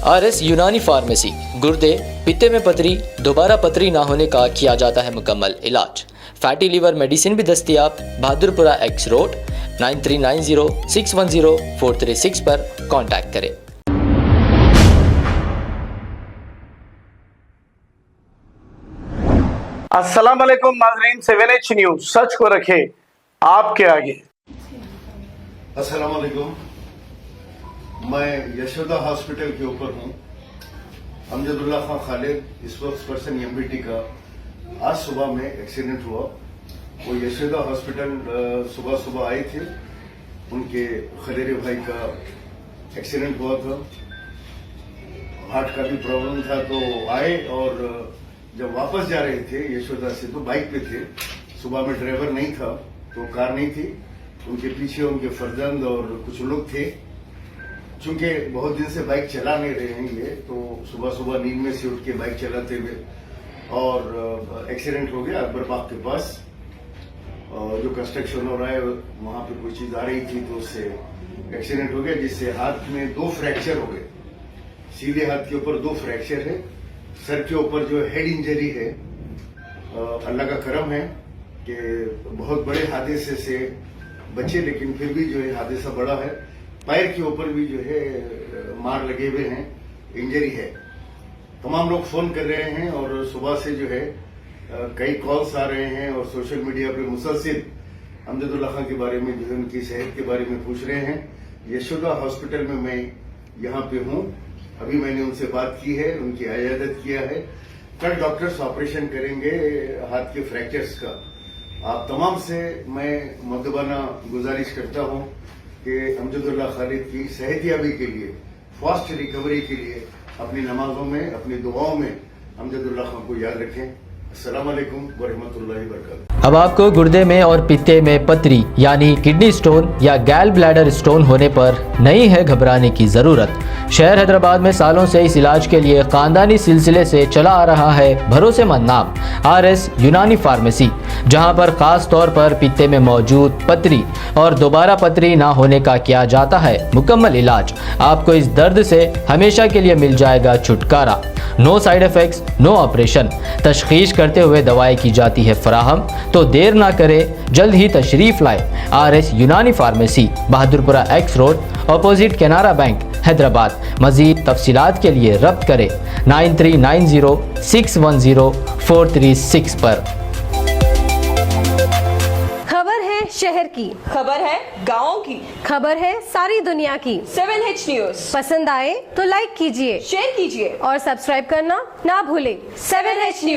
RS Unani pharmacy, गुर्दे, पित्ते में पथरी, दोबारा पथरी ना होने का किया जाता है मुकम्मल इलाज। फैटी लीवर मेडिसिन भी दस्तियाब। बहादुरपुरा X रोड 9390610436 पर कांटेक्ट करें। अस्सलाम वालेकुम नाज़रीन, 7H न्यूज़ सच को रखे आपके आगे। अस्सलाम वालेकुम, मैं यशोदा हॉस्पिटल के ऊपर हूँ। Amjadullah Khan Khalid spokes person MBT का आज सुबह में एक्सीडेंट हुआ। वो यशोदा हॉस्पिटल सुबह सुबह आए थे, उनके खलेरे भाई का एक्सीडेंट हुआ था। हार्ट का भी प्रॉब्लम था, तो आए और जब वापस जा रहे थे यशोदा से तो बाइक पे थे। सुबह में ड्राइवर नहीं था, तो कार नहीं थी, उनके पीछे उनके फर्जंद और कुछ लोग थे। चूंकि बहुत दिन से बाइक चला नहीं रहे हैं ये, तो सुबह सुबह नींद में से उठ के बाइक चलाते हुए और एक्सीडेंट हो गया अकबर बाग के पास। जो कंस्ट्रक्शन हो रहा है वहां पे कोई चीज आ रही थी, तो उससे एक्सीडेंट हो गया, जिससे हाथ में 2 फ्रैक्चर हो गए। सीधे हाथ के ऊपर 2 फ्रैक्चर है, सर के ऊपर जो हेड इंजरी है। अल्लाह का करम है कि बहुत बड़े हादसे से बचे, लेकिन फिर भी जो है हादसा बड़ा है। पैर के ऊपर भी जो है मार लगे हुए हैं, इंजरी है। तमाम लोग फोन कर रहे हैं और सुबह से जो है कई कॉल्स आ रहे हैं और सोशल मीडिया पे मुसलसिल अमजदुल्ला खान के बारे में, जो है उनकी सेहत के बारे में पूछ रहे हैं। यशोदा हॉस्पिटल में मैं यहाँ पे हूँ, अभी मैंने उनसे बात की है, उनकी इयादत किया है। कल डॉक्टर्स ऑपरेशन करेंगे हाथ के फ्रैक्चर्स का। आप तमाम से मैं मुद्दबाना गुजारिश करता हूँ कि अमजदुल्ला खालिद की सेहतियाबी के लिए, फास्ट रिकवरी के लिए अपनी नमाजों में, अपनी दुआओं में अमजदुल्ला खान को याद रखें। अस्सलाम वालेकुम वरहमतुल्लाहि वबरकातुहू। अब आपको गुर्दे में और पित्ते में पथरी यानी किडनी स्टोन या गैल ब्लैडर स्टोन होने पर नहीं है घबराने की ज़रूरत। शहर हैदराबाद में सालों से इस इलाज के लिए खानदानी सिलसिले से चला आ रहा है भरोसेमंद नाम RS यूनानी फार्मेसी, जहां पर खास तौर पर पित्ते में मौजूद पथरी और दोबारा पथरी ना होने का किया जाता है मुकम्मल इलाज। आपको इस दर्द से हमेशा के लिए मिल जाएगा छुटकारा। No side effects, no operation. तशखीस करते हुए दवाएं की जाती है फराहम, तो देर ना करें, जल्द ही तशरीफ लाए। RS Unani pharmacy, Bahadurpura X road, opposite Canara bank, Hyderabad. मजीद तफसीलात के लिए रब्त करें 9390610436 पर। खबर है शहर की, खबर है गाँव की, खबर है सारी दुनिया की। 7H न्यूज़ पसंद आए तो लाइक कीजिए, शेयर कीजिए और सब्सक्राइब करना ना भूलें। 7H news.